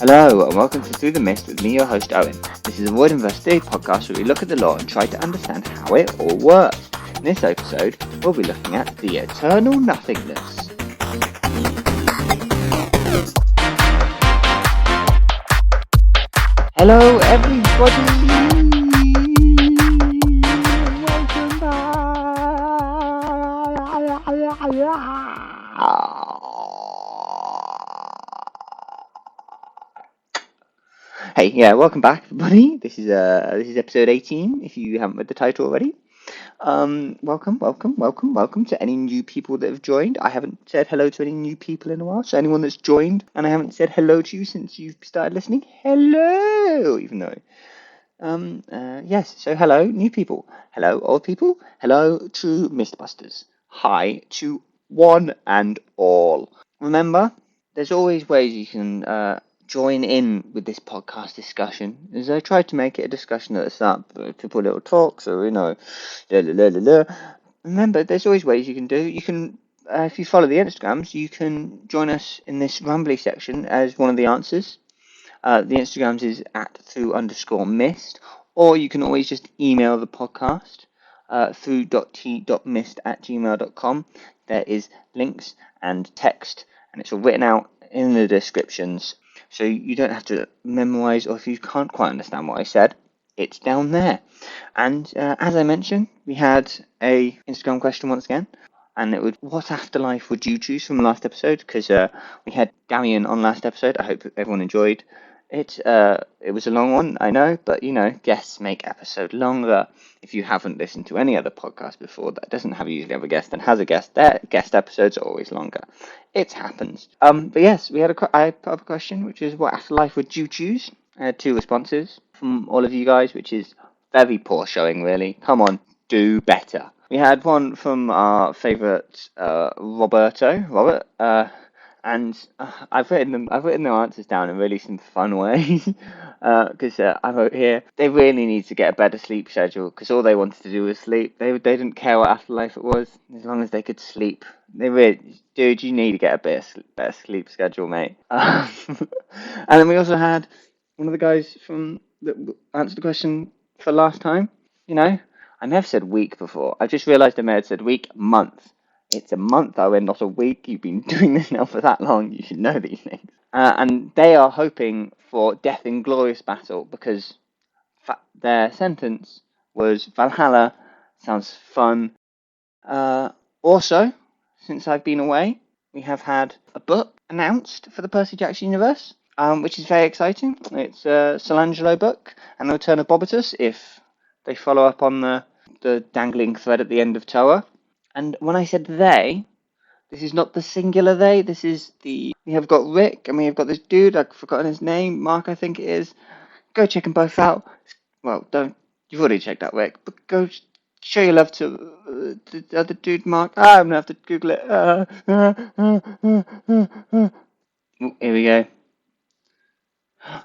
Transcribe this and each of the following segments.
Hello and welcome to Through the Mist with me, your host Owen. This is a Void University podcast where we look at the law and try to understand how it all works. In this episode, we'll be looking at the Eternal Nothingness. Hello everybody! Welcome back! Hey, yeah, welcome back, everybody. This is episode 18. If you haven't read the title already, welcome to any new people that have joined. I haven't said hello to any new people in a while, so anyone that's joined and I haven't said hello to you since you've started listening, hello. Even though, yes, so hello, new people, hello, old people, hello, true Mistbusters. Hi to one and all. Remember, there's always ways you can join in with this podcast discussion, as I tried to make it a discussion at the start, people little talks or Remember, there's always ways you can do. You can, if you follow the Instagrams, you can join us in this rambly section as one of the answers. The Instagrams is at through_mist, or you can always just email the podcast through.t.mist@gmail.com. There is links and text, and it's all written out in the descriptions. So you don't have to memorize, or if you can't quite understand what I said, it's down there. And as I mentioned, we had a Instagram question once again, and it was, what afterlife would you choose from the last episode? Because we had Darian on last episode. I hope everyone enjoyed it. It was a long one, I know, but you know, guests make episode longer. If you haven't listened to any other podcast before that doesn't usually have a guest and has a guest, their guest episodes are always longer. It happens. But yes, I put up a question, which is, what afterlife would you choose? 2 responses from all of you guys, which is very poor showing, really. Come on, do better. We had one from our favourite Robert, and I've written their answers down in really some fun ways, because I wrote here, they really need to get a better sleep schedule, because all they wanted to do was sleep. They didn't care what afterlife it was, as long as they could sleep. Dude, you need to get a better sleep schedule, mate. And then we also had one of the guys that answered the question for last time. You know, I may have said week before. I just realised I may have said week, month. It's a month, Owen, not a week. You've been doing this now for that long. You should know these things. And they are hoping for death in glorious battle, because their sentence was Valhalla. Sounds fun. Also, since I've been away, we have had a book announced for the Percy Jackson universe, which is very exciting. It's a Solangelo book, and the Return of Bobbicus, if they follow up on the dangling thread at the end of Toa. And when I said they, this is not the singular they, this is we have got Rick, and we have got this dude, I've forgotten his name, Mark I think it is. Go check them both out. Well, you've already checked out Rick, but go show your love to the other dude, Mark. I'm going to have to Google it. Here we go.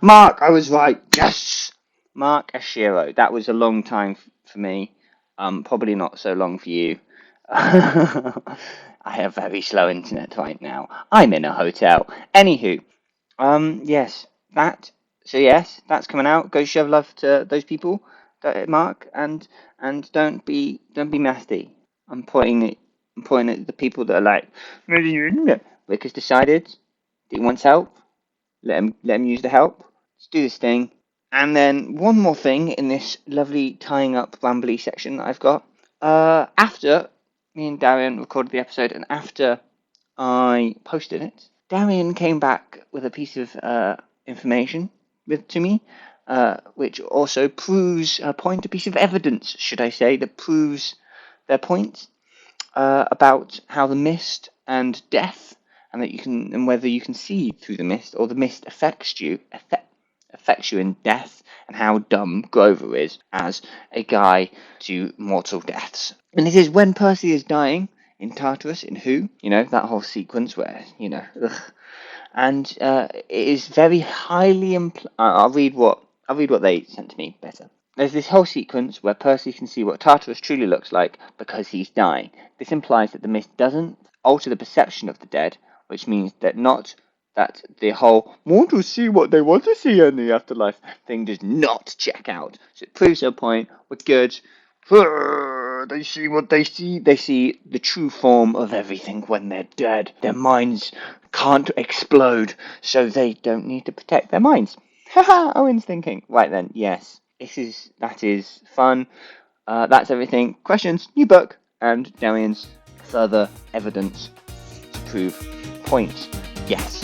Mark, I was right. Yes! Mark Ashiro. That was a long time for me. Probably not so long for you. I have very slow internet right now. I'm in a hotel. Anywho, yes, that's coming out. Go show love to those people, Mark, and don't be nasty. I'm pointing at the people that are like, Rick has decided that he wants help. Let him use the help. Let's do this thing. And then one more thing in this lovely tying up rambly section that I've got. After me and Darian recorded the episode, and after I posted it, Darian came back with a piece of information to me, which also proves a point, a piece of evidence, should I say, that proves their point about how the mist and death, and whether you can see through the mist, or the mist affects you in death, and how dumb Grover is as a guy to mortal deaths. And it is when Percy is dying in Tartarus, in Who, that whole sequence where, and it is very highly I'll read what they sent to me better. There's this whole sequence where Percy can see what Tartarus truly looks like because he's dying. This implies that the mist doesn't alter the perception of the dead, which means that not that the whole want to see what they want to see in the afterlife thing does not check out. So it proves their point. We're good. They see what they see. They see the true form of everything when they're dead. Their minds can't explode, so they don't need to protect their minds. Haha, Owen's thinking. Right then, yes. That is fun. That's everything. Questions, new book, and Darian's further evidence to prove point. Yes.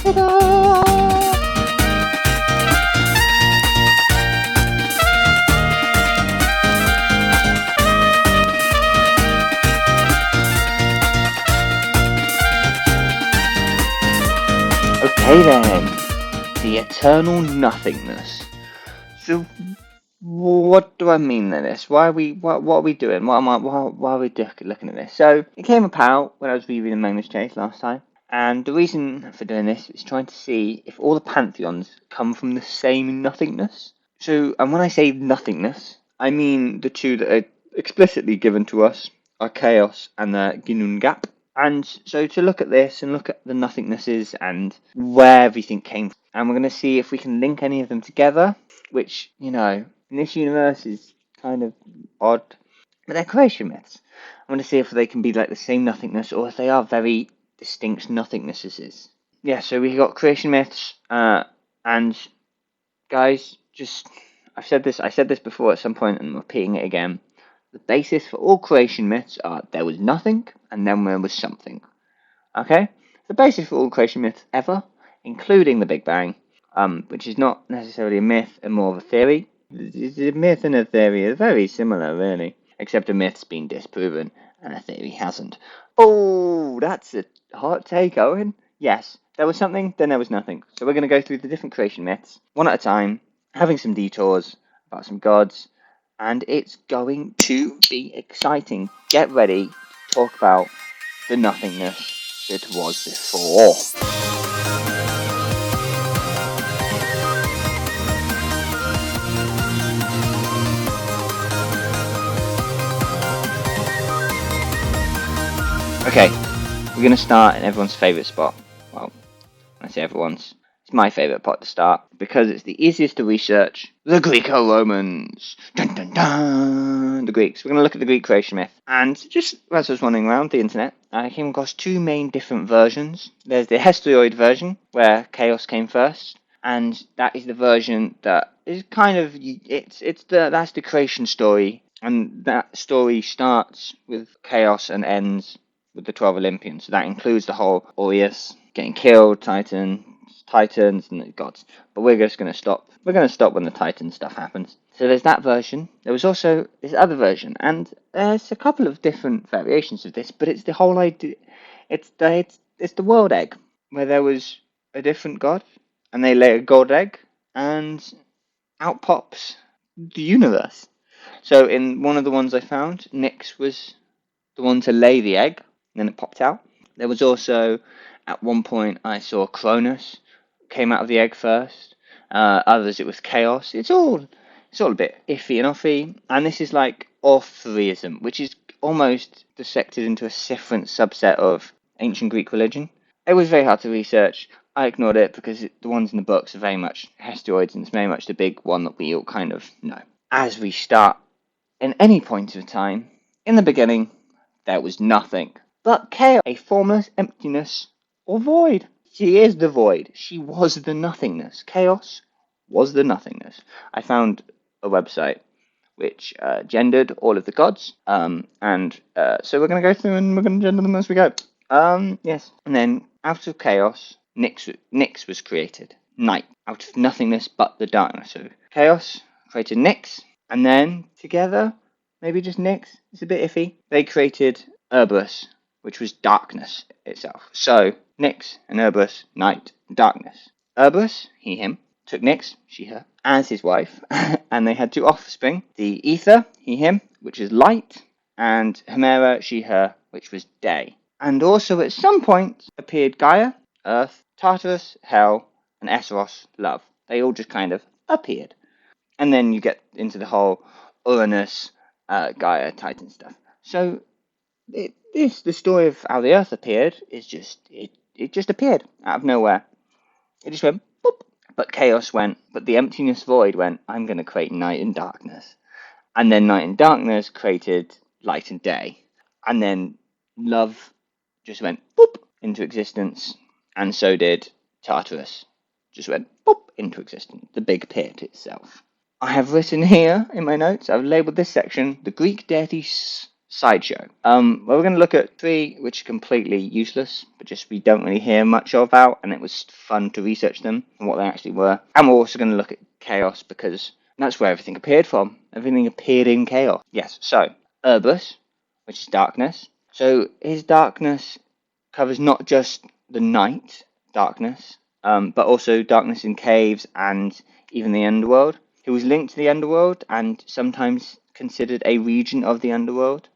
Ta-da! Okay then, the Eternal Nothingness. So, what do I mean by this? What are we doing? Why are we looking at this? So, it came about when I was reading the Magnus Chase last time, and the reason for doing this is trying to see if all the pantheons come from the same nothingness. So, and when I say nothingness, I mean the two that are explicitly given to us are chaos and the Ginnungagap. And so to look at this and look at the nothingnesses and where everything came from, and we're going to see if we can link any of them together, which, in this universe is kind of odd, but they're creation myths. I want to see if they can be like the same nothingness or if they are very distinct nothingnesses. Yeah, so we got creation myths, and guys, I said this before at some point and I'm repeating it again. The basis for all creation myths are there was nothing and then there was something. Okay? The basis for all creation myths ever, including the Big Bang, which is not necessarily a myth and more of a theory. The myth and a theory are very similar, really, except a myth's been disproven and a theory hasn't. Oh, that's a hot take, Owen. Yes, there was something, then there was nothing. So we're going to go through the different creation myths, one at a time, having some detours about some gods, and it's going to be exciting. Get ready to talk about the nothingness that was before. Okay, we're going to start in everyone's favourite spot. Well, I say everyone's. It's my favourite part to start because it's the easiest to research. The Greco-Romans. Dun dun dun. The Greeks. We're going to look at the Greek creation myth. And just as I was wandering around the internet, I came across two main different versions. There's the Hesperioid version, where chaos came first, and that is the version that is kind of that's the creation story, and that story starts with chaos and ends with the 12 Olympians. So that includes the whole Aureus getting killed, Titans and the gods. But we're just going to stop. We're going to stop when the Titan stuff happens. So there's that version. There was also this other version, and there's a couple of different variations of this, but it's the whole idea. It's the world egg, where there was a different god, and they lay a god egg, and out pops the universe. So in one of the ones I found, Nyx was the one to lay the egg, and then it popped out. There was also, at one point, I saw Cronus came out of the egg first. Others, it was Chaos. It's all a bit iffy and offy. And this is like Orpheism, which is almost dissected into a different subset of ancient Greek religion. It was very hard to research. I ignored it because the ones in the books are very much Hesperioids, and it's very much the big one that we all kind of know. As we start in any point of time, in the beginning, there was nothing but chaos, a formless emptiness or void. She is the void. She was the nothingness. Chaos was the nothingness. I found a website which gendered all of the gods, and so we're going to go through and we're going to gender them as we go. Yes. And then out of chaos, Nyx was created. Night. Out of nothingness but the darkness. So chaos created Nyx, and then together, maybe just Nyx, it's a bit iffy, they created Cerberus, which was darkness itself. So Nyx and Cerberus, night, darkness. Cerberus, he, him, took Nyx, she, her, as his wife, and they had two offspring. The Ether, he, him, which is light, and Hemera, she, her, which was day. And also at some point appeared Gaia, Earth, Tartarus, Hell, and Essos, love. They all just kind of appeared. And then you get into the whole Uranus, Gaia, Titan stuff. So the story of how the Earth appeared is just, it it just appeared out of nowhere. It just went boop. But chaos went, but the emptiness void went, I'm going to create night and darkness. And then night and darkness created light and day. And then love just went boop into existence. And so did Tartarus. Just went boop into existence. The big pit itself. I have written here in my notes, I've labelled this section, the Greek deity sideshow. Well, we're going to look at 3 which are completely useless, but just we don't really hear much about, and it was fun to research them and what they actually were. And we're also going to look at chaos, because that's where everything appeared from. Everything appeared in chaos. Yes, so, Erebus, which is darkness. So, his darkness covers not just the night darkness, but also darkness in caves and even the underworld. He was linked to the underworld and sometimes considered a region of the underworld.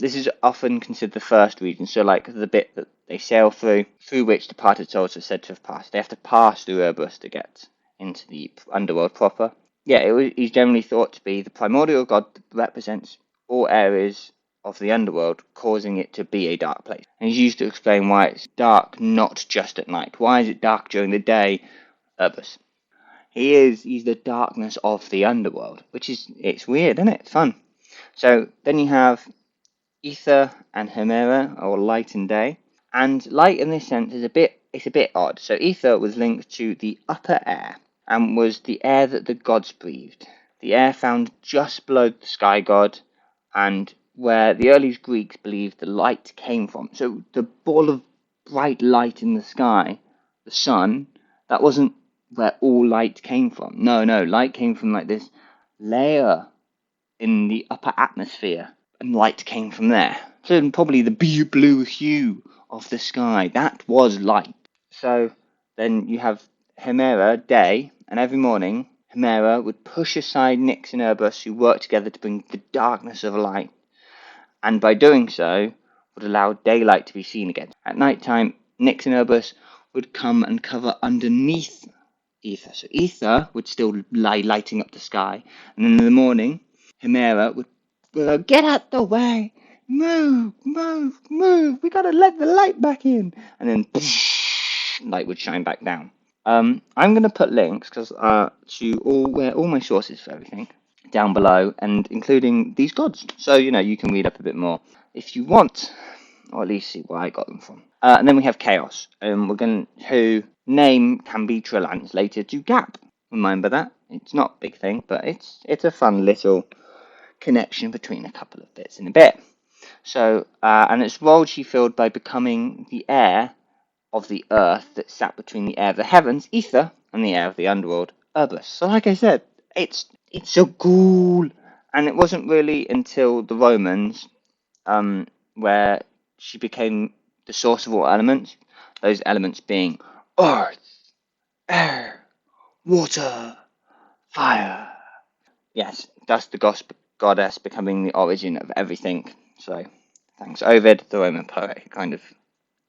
This is often considered the first region, so like the bit that they sail through which departed souls are said to have passed. They have to pass through Erebus to get into the underworld proper. Yeah, he's generally thought to be the primordial god that represents all areas of the underworld, causing it to be a dark place. And he's used to explain why it's dark not just at night. Why is it dark during the day? Erebus. He's the darkness of the underworld, it's weird, isn't it? It's fun. So then you have Ether and Hemera, or light and day. And light in this sense is a bit odd. So Ether was linked to the upper air and was the air that the gods breathed. The air found just below the sky god and where the earliest Greeks believed the light came from. So the ball of bright light in the sky, the sun, that wasn't where all light came from. No, light came from like this layer in the upper atmosphere, and light came from there. So probably the blue hue of the sky, that was light. So then you have Hemera, day, and every morning Hemera would push aside Nyx and Erebus, who worked together to bring the darkness of light, and by doing so would allow daylight to be seen again. At night time, Nyx and Erebus would come and cover underneath Ether. So Ether would still lie lighting up the sky, and then in the morning, Hemera would go, get out the way, move, we gotta let the light back in, and then light would shine back down. I'm gonna put links to all my sources for everything down below, and including these gods, so you can read up a bit more if you want, or at least see where I got them from. And then we have chaos, who name can be translated to gap. Remember that? It's not a big thing, but it's a fun little connection between a couple of bits in a bit. So, and its role she filled by becoming the air of the earth that sat between the air of the heavens, Ether, and the air of the underworld, Erebus. So like I said, it's so cool. And it wasn't really until the Romans, where she became the source of all elements, those elements being earth, air, water, fire. Yes, thus the goddess becoming the origin of everything. So, thanks Ovid, the Roman poet, who kind of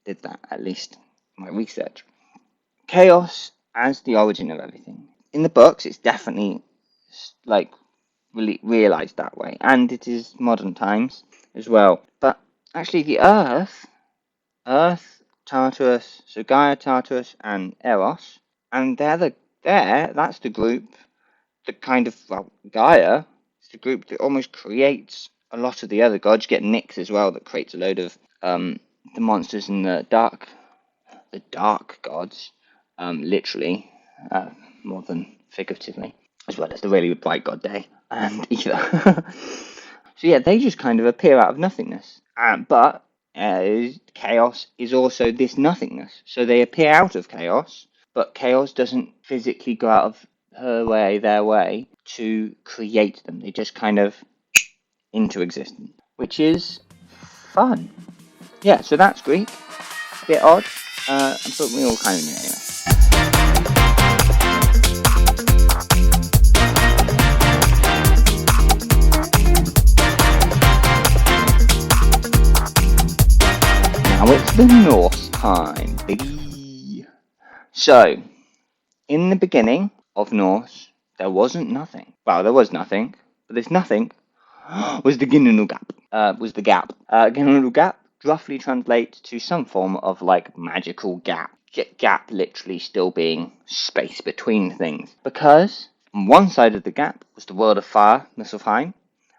did that, at least in my research. Chaos as the origin of everything. In the books, it's definitely really realised that way, and it is modern times as well. But actually, the Earth, Tartarus, so Gaia, Tartarus, and Eros, and that's the group that Gaia is the group that almost creates a lot of the other gods. You get Nyx as well, that creates a load of the monsters and the dark gods, literally, more than figuratively, as well as the really bright god Day and Ether. So yeah, they just kind of appear out of nothingness. But chaos is also this nothingness. So they appear out of chaos, but chaos doesn't physically go out of their way to create them. They just kind of into existence, which is fun. Yeah, so that's Greek. A bit odd, but we all kind of knew it anyway. Now it's the Norse time, baby. So, in the beginning of Norse, there wasn't nothing. Well, there was nothing, but this nothing was the Ginnunul Gap. Was the gap. Ginnunul Gap roughly translates to some form of like magical gap. Gap literally still being space between things. Because on one side of the gap was the world of fire, Niflheim,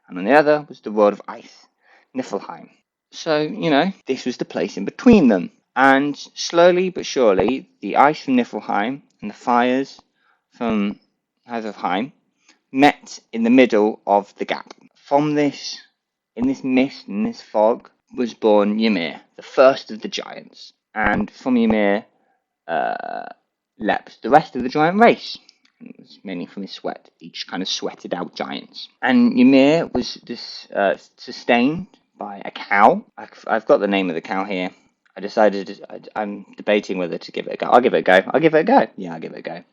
and on the other was the world of ice, Niflheim. So, this was the place in between them. And slowly but surely, the ice from Niflheim and the fires from Niflheim met in the middle of the gap. From this, in this mist, in this fog, was born Ymir, the first of the giants. And from Ymir leapt the rest of the giant race. It was mainly from his sweat, each kind of sweated out giants. And Ymir was sustained by a cow. I've got the name of the cow here. I'm debating whether to give it a go. I'll give it a go. Yeah, I'll give it a go.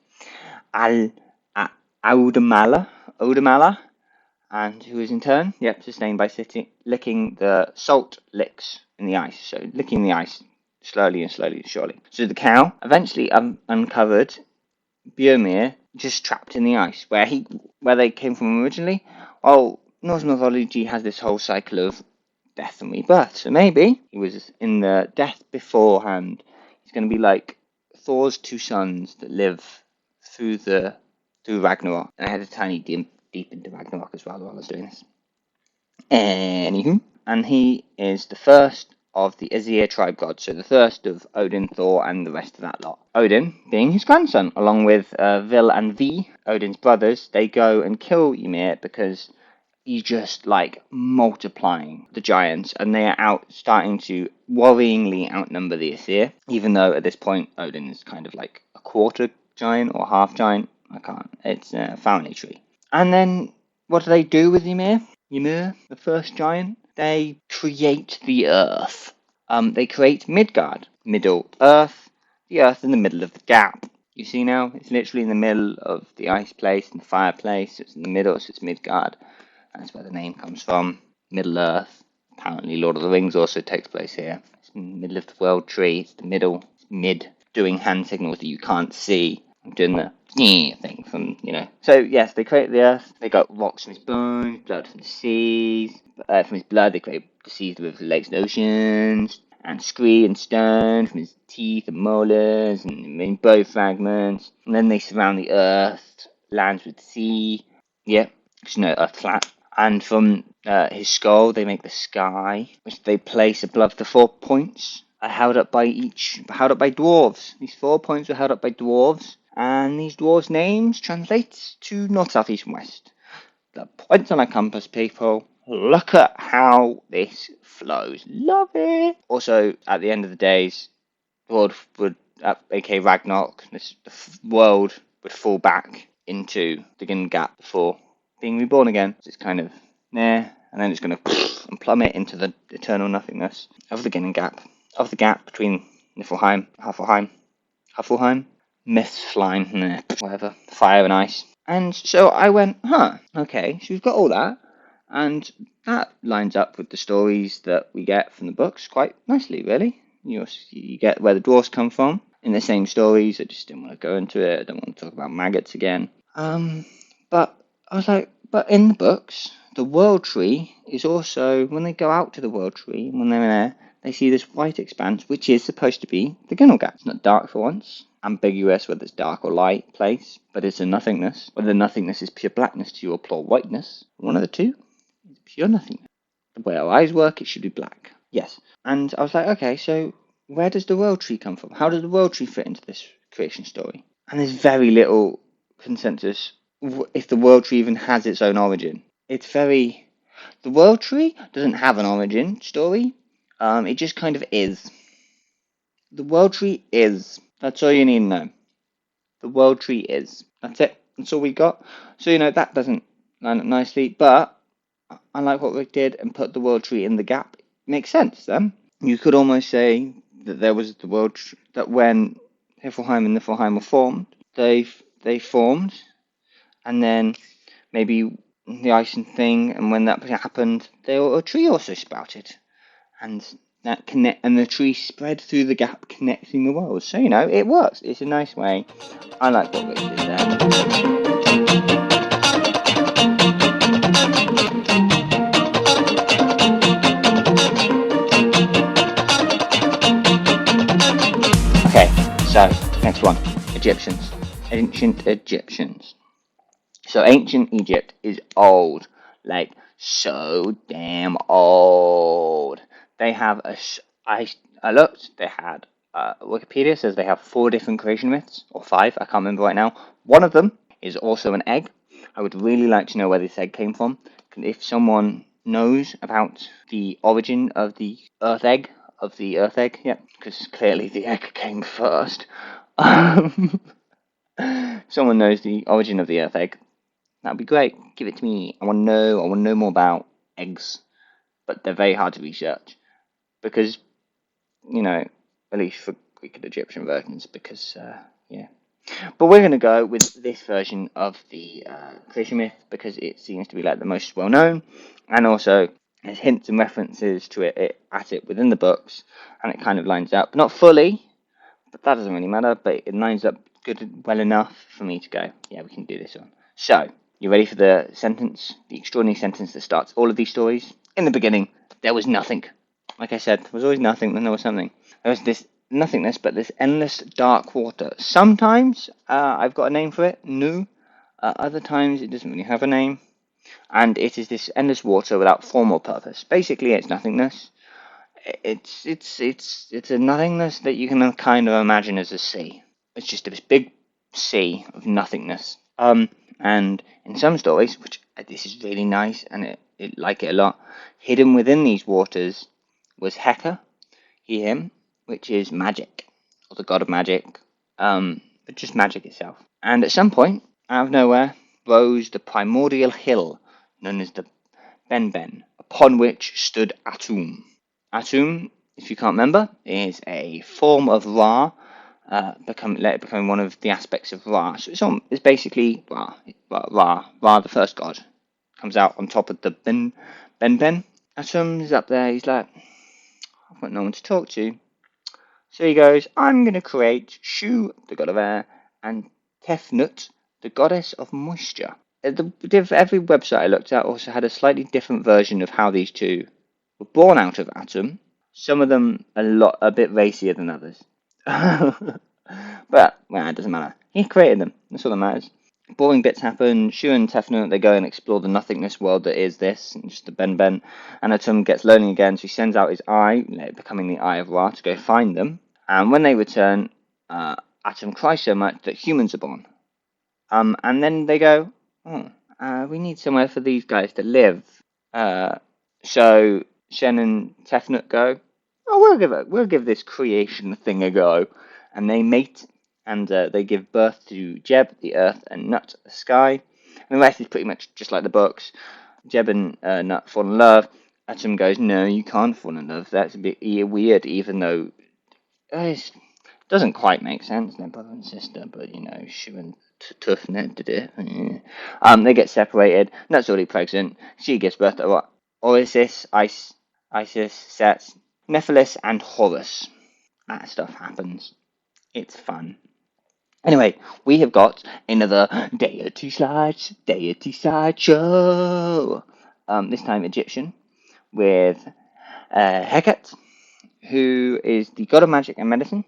Odamala, and who is in turn, sustained by licking the salt licks in the ice. So licking the ice slowly and surely. So the cow eventually uncovered Bjormir just trapped in the ice, where they came from originally. Well, Norse mythology has this whole cycle of death and rebirth. So maybe he was in the death beforehand. He's going to be like Thor's two sons that live through Ragnarok. And I had a tiny deep into Ragnarok as well while I was doing this. Anywho, and he is the first of the Azir tribe gods, so the first of Odin, Thor, and the rest of that lot. Odin being his grandson, along with Vil and Vi, Odin's brothers. They go and kill Ymir because he's just like multiplying the giants, and they are starting to worryingly outnumber the Aesir, even though at this point Odin is kind of like a quarter giant or half giant. It's a family tree. And then what do they do with Ymir? Ymir, the first giant, they create the earth. They create Midgard, Middle Earth, the earth in the middle of the gap. You see now, it's literally in the middle of the ice place and the fire place. It's in the middle, so it's Midgard. That's where the name comes from. Middle Earth. Apparently Lord of the Rings also takes place here. It's in the middle of the world tree. It's the middle. It's mid. Doing hand signals that you can't see. I'm doing the thing from, So, yes, they create the earth. They got rocks from his bones, blood from the seas. From his blood, they create the seas, the rivers, lakes, and oceans. And scree and stone from his teeth and molars and bone fragments. And then they surround the earth, lands with the sea. Earth flat. And from his skull, they make the sky, which they place above the 4 points. Held up by dwarves. These 4 points were held up by dwarves, and these dwarves' names translate to north, south, east, and west. The points on a compass, people. Look at how this flows. Love it. Also, at the end of the days, the world would, aka Ragnarok, the world would fall back into the Ginnung Gap before being reborn again. So it's kind of there, and then it's going to plummet into the eternal nothingness of the Ginnung Gap. Of the gap between Niflheim, Huffleheim, Misthlheim, whatever, fire and ice. And so I went, okay, so we've got all that, and that lines up with the stories that we get from the books quite nicely, really. You get where the dwarves come from in the same stories. I just didn't want to go into it. I don't want to talk about maggots again. But I was like, but in the books, the world tree is also, when they go out to the world tree, when they're there, they see this white expanse, which is supposed to be the Ginnung Gap. It's not dark for once. Ambiguous whether it's dark or light place, but it's a nothingness. Whether nothingness is pure blackness to you or pure whiteness, one of the two, it's pure nothingness. The way our eyes work, it should be black. Yes. And I was like, okay, so where does the world tree come from? How does the world tree fit into this creation story? And there's very little consensus if the world tree even has its own origin. The world tree doesn't have an origin story. It just kind of is. The world tree is. That's all you need to know. The world tree is. That's it. That's all we got. So, that doesn't line up nicely, but I like what Rick did and put the world tree in the gap. It makes sense, then. You could almost say that there was the world tree, that when Niflheim and Niflheim were formed, they formed, and then maybe the icing thing, and when that happened, a tree also sprouted. And the tree spread through the gap, connecting the worlds. So, it works. It's a nice way. I like what Rick did there. Egyptians. Ancient Egyptians. So ancient Egypt is old, like so damn old. They have I looked. They had Wikipedia says they have 4 different creation myths, or 5. I can't remember right now. One of them is also an egg. I would really like to know where this egg came from. If someone knows about the origin of the Earth egg, yeah, because clearly the egg came first. Someone knows the origin of the Earth egg. That'd be great. Give it to me. I want to know. I want to know more about eggs, but they're very hard to research because, at least for Greek and Egyptian versions, because yeah. But we're going to go with this version of the creation myth because it seems to be like the most well known, and also there's hints and references to it within the books, and it kind of lines up, not fully, but that doesn't really matter. But it lines up well enough for me to go, yeah, we can do this one. So, you ready for the sentence, the extraordinary sentence that starts all of these stories? In the beginning, there was nothing. Like I said, there was always nothing, then there was something. There was this nothingness, but this endless dark water. Sometimes I've got a name for it, Nu. Other times it doesn't really have a name. And it is this endless water without form or purpose. Basically, it's nothingness. It's a nothingness that you can kind of imagine as a sea. It's just this big sea of nothingness. And in some stories, which this is really nice, and it like it a lot, hidden within these waters was Heka, him, which is magic, or the god of magic, but just magic itself. And at some point, out of nowhere, rose the primordial hill known as the Benben, upon which stood Atum. Atum, if you can't remember, is a form of Ra, becoming one of the aspects of Ra. So it's basically Ra, the first god, comes out on top of the Ben. Atum is up there. He's like, I've got no one to talk to. So he goes, I'm going to create Shu, the god of air, and Tefnut, the goddess of moisture. Every website I looked at also had a slightly different version of how these two were born out of Atum. Some of them a bit racier than others. But, well, it doesn't matter. He created them. That's all that matters. Boring bits happen. Shu and Tefnut, they go and explore the nothingness world that is this, and just the Ben. And Atum gets lonely again, so he sends out his eye, becoming the Eye of Ra, to go find them. And when they return, Atum cries so much that humans are born. And then they go, we need somewhere for these guys to live. So Shen and Tefnut go, we'll give this creation thing a go. And they mate, and they give birth to Jeb, the earth, and Nut, the sky. And the rest is pretty much just like the books. Jeb and Nut fall in love. Atum goes, no, you can't fall in love. That's a bit weird, even though it doesn't quite make sense. They're brother and sister, but Shu and Tefnut did it. They get separated. Nut's already pregnant. She gives birth to Isis, Set, Nephilis, and Horus. That stuff happens. It's fun. Anyway, we have got another deity slideshow. This time Egyptian, with Heket, who is the god of magic and medicine.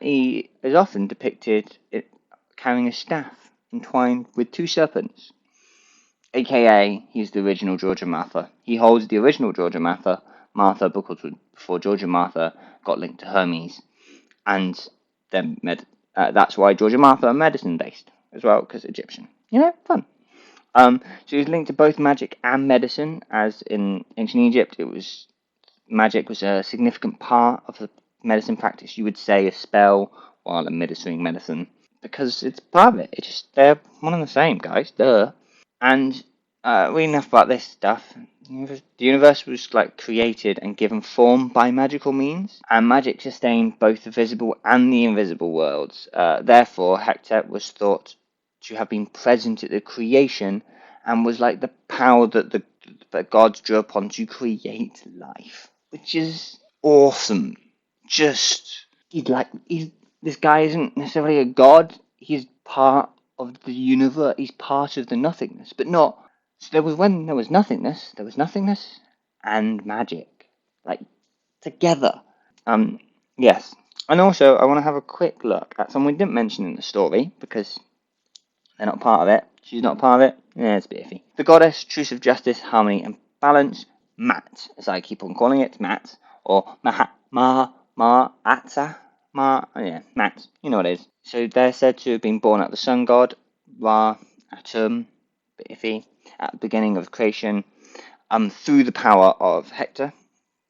He is often depicted carrying a staff entwined with 2 serpents, aka he's the original George and Martha. He holds the original George and Martha because before George and Martha got linked to Hermes, and then that's why George and Martha are medicine based as well, because Egyptian. Fun. So he's linked to both magic and medicine, as in ancient Egypt, magic was a significant part of the medicine practice. You would say a spell while administering medicine, because it's part of it. They're one and the same, guys. Duh. And reading enough about this stuff, the universe was created and given form by magical means, and magic sustained both the visible and the invisible worlds. Therefore, Hector was thought to have been present at the creation, and was like the power that the gods drew upon to create life, which is awesome. This guy isn't necessarily a god. He's part of the universe. He's part of the nothingness, but not. So when there was nothingness and magic, together. Yes. And also, I want to have a quick look at someone we didn't mention in the story because they're not part of it. She's not part of it. Yeah, it's a bit iffy. The goddess, truth of justice, harmony, and balance, Mat, as I keep on calling it, Mat, or Atsa, yeah, Mat, you know what it is. So they're said to have been born out of the sun god, Ra, Atum, bit iffy, at the beginning of creation, through the power of Hector,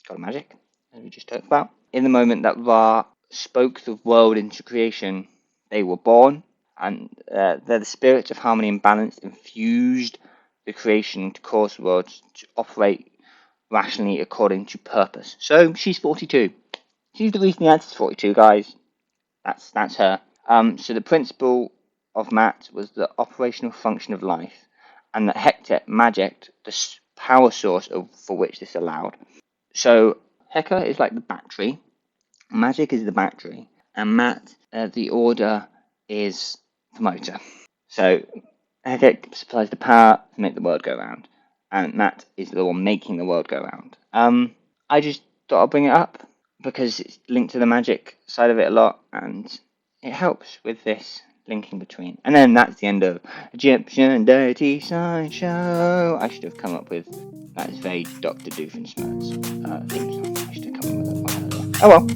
god of magic, as we just talked about. In the moment that Ra spoke the world into creation, they were born, and they're the spirits of harmony and balance infused the creation to cause the world to operate rationally according to purpose. So she's 42. She's the reason the answer's 42, guys. That's her. So the principle of Mat was the operational function of life, and that Hector magicked the power source for which this allowed. So Hector is like the battery, magic is the battery, and Mat, the order, is the motor. So Hector supplies the power to make the world go round, and Mat is the one making the world go round. I just thought I'd bring it up because it's linked to the magic side of it a lot, and it helps with this linking between. And then that's the end of Egyptian Dirty Science Show. I should have come up with that is very Dr. Doofenshmirtz theme song. I should have come up with that one earlier. Oh well.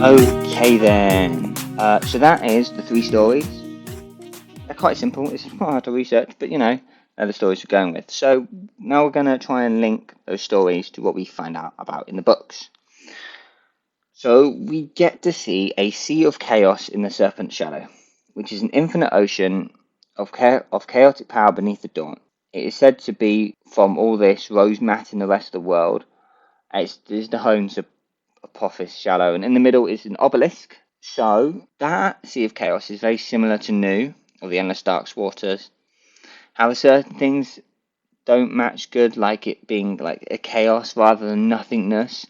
Okay then. So that is the 3 stories. They're quite simple. It's quite hard to research, but you know, they're the stories we're going with. So now we're going to try and link those stories to what we find out about in the books. So we get to see a sea of chaos in the Serpent's Shadow, which is an infinite ocean of chaotic power beneath the dawn. It is said to be from all this rose Mat in the rest of the world. It is the home to Apophis Shallow, and in the middle is an obelisk. So that Sea of Chaos is very similar to Nu, or the Endless Dark Waters. However, certain things don't match good, like it being like a chaos rather than nothingness.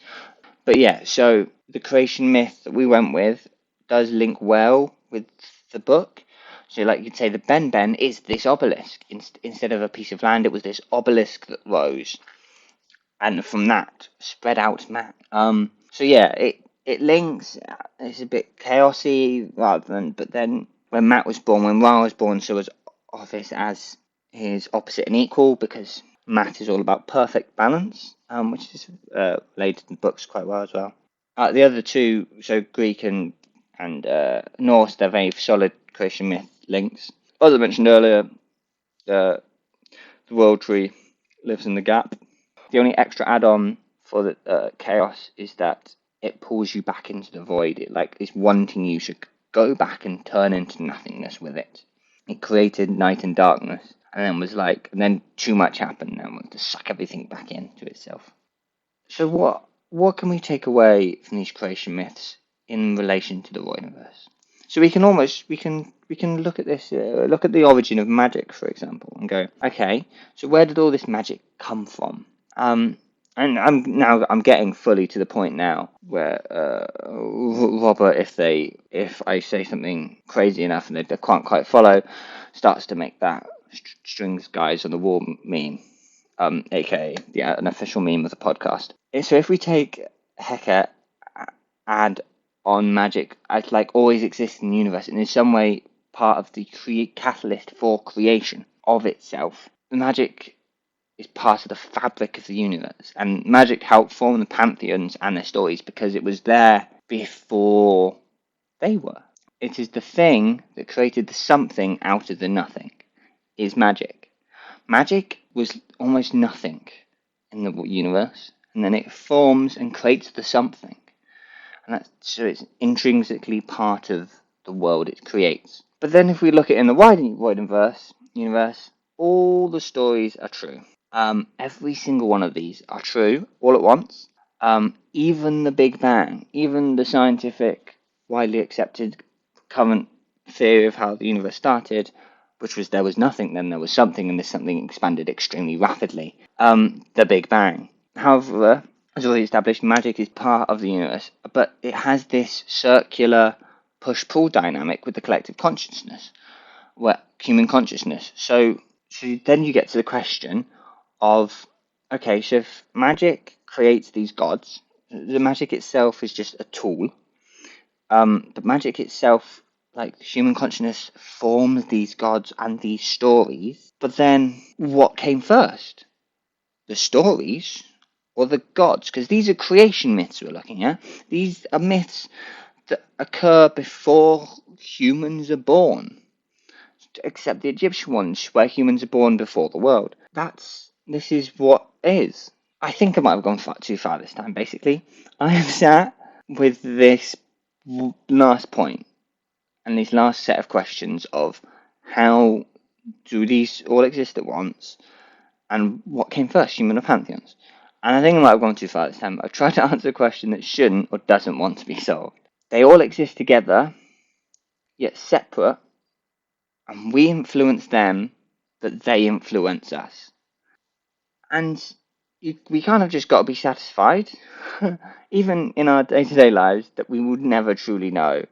But yeah, so the creation myth that we went with does link well with the book. So like you'd say the Ben is this obelisk. Instead of a piece of land, it was this obelisk that rose. And from that, spread out Mat. So yeah, it links. It's a bit chaosy rather than. But then when Mat was born, when Ra was born, so was Office as his opposite and equal, because Mat is all about perfect balance, which is related in the books quite well as well. The other two, so Greek and Norse, they're very solid creation myth links. As I mentioned earlier, the world tree lives in the gap. The only extra add-on for the chaos is that it pulls you back into the void. It like is wanting you to go back and turn into nothingness with it. It created night and darkness, and then was like, and then too much happened, and wanted to suck everything back into itself. So what can we take away from these creation myths in relation to the Voidiverse? So we can look at this, look at the origin of magic, for example, and go, okay, so where did all this magic come from? And I'm getting fully to the point now where Robert, if I say something crazy enough and they can't quite follow, starts to make that strings guys on the wall meme, aka an official meme of the podcast. So if we take Hecate and on magic as like always exists in the universe and in some way part of the catalyst for creation of itself, the magic is part of the fabric of the universe, and magic helped form the pantheons and their stories because it was there before they were. It is the thing that created the something out of the nothing, is magic. Magic was almost nothing in the universe, and then it forms and creates the something. And so it's intrinsically part of the world it creates. But then if we look at it in the wider universe, all the stories are true. Every single one of these are true all at once. Even the Big Bang, even the scientific, widely accepted current theory of how the universe started, which was there was nothing, then there was something, and this something expanded extremely rapidly. The Big Bang. However, as already established, magic is part of the universe, but it has this circular push-pull dynamic with the collective consciousness, human consciousness. So then you get to the question of, okay, so if magic creates these gods, the magic itself is just a tool. The magic itself, like human consciousness, forms these gods and these stories. But then, what came first? The stories or the gods? Because these are creation myths we're looking at. These are myths that occur before humans are born, except the Egyptian ones, where humans are born before the world. This is what is. I think I might have gone too far this time, basically. I am sat with this last point and this last set of questions of how do these all exist at once and what came first, human or pantheons? And I think I might have gone too far this time. I've tried to answer a question that shouldn't or doesn't want to be solved. They all exist together, yet separate, and we influence them, but they influence us. And we kind of just got to be satisfied, even in our day-to-day lives, that we would never truly know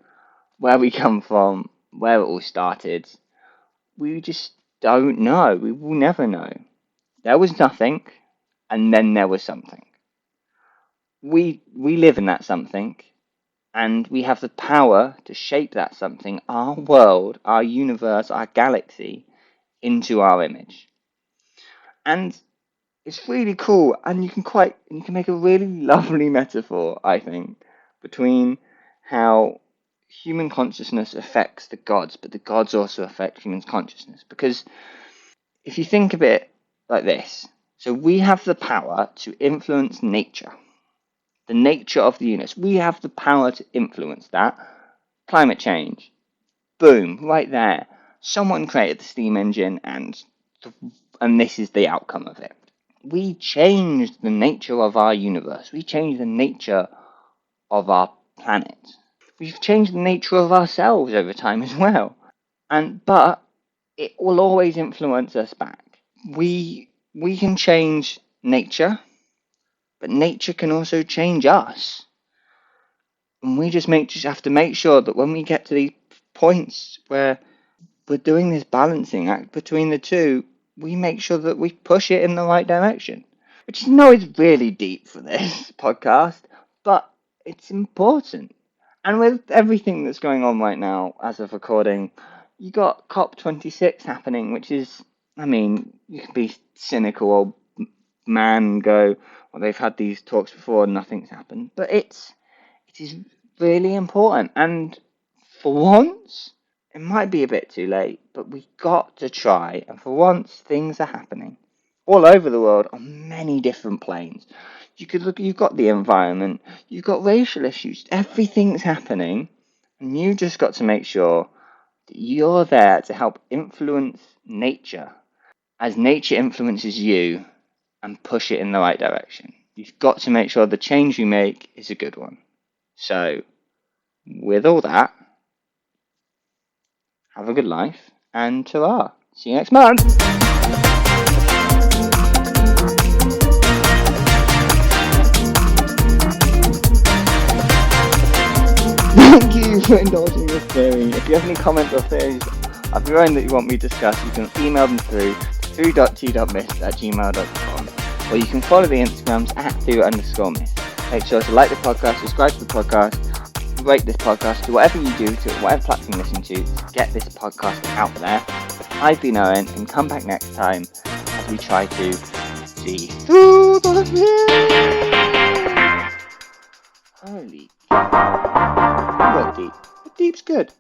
where we come from, where it all started. We just don't know. We will never know. There was nothing, and then there was something. We live in that something, and we have the power to shape that something, our world, our universe, our galaxy, into our image. And it's really cool, and you can make a really lovely metaphor, I think, between how human consciousness affects the gods, but the gods also affect human consciousness. Because if you think of it like this, so we have the power to influence nature, the nature of the universe. We have the power to influence that. Climate change, boom, right there. Someone created the steam engine, and this is the outcome of it. We changed the nature of our universe. We changed the nature of our planet. We've changed the nature of ourselves over time as well. But it will always influence us back. We can change nature, but nature can also change us. And we just have to make sure that when we get to these points where we're doing this balancing act between the two, we make sure that we push it in the right direction. Which I know is really deep for this podcast, but it's important. And with everything that's going on right now, as of recording, you got COP26 happening, which is, I mean, you can be cynical old man and go, well, they've had these talks before and nothing's happened. But it is really important. And for once, it might be a bit too late, but we got to try. And for once, things are happening all over the world on many different planes. You could look. You've got the environment. You've got racial issues. Everything's happening, and you just got to make sure that you're there to help influence nature, as nature influences you, and push it in the right direction. You've got to make sure the change you make is a good one. So, with all that, have a good life, and ta-ra. See you next month. Thank you for indulging this theory. If you have any comments or theories of your own that you want me to discuss, you can email them through to through.t.myth@gmail.com, or you can follow the Instagrams @through_myth. Make sure to like the podcast, subscribe to the podcast, rate this podcast, do whatever you do to whatever platform you listen to get this podcast out there. I've been Owen, and come back next time as we try to see through the myth. Holy, not deep. But deep's good.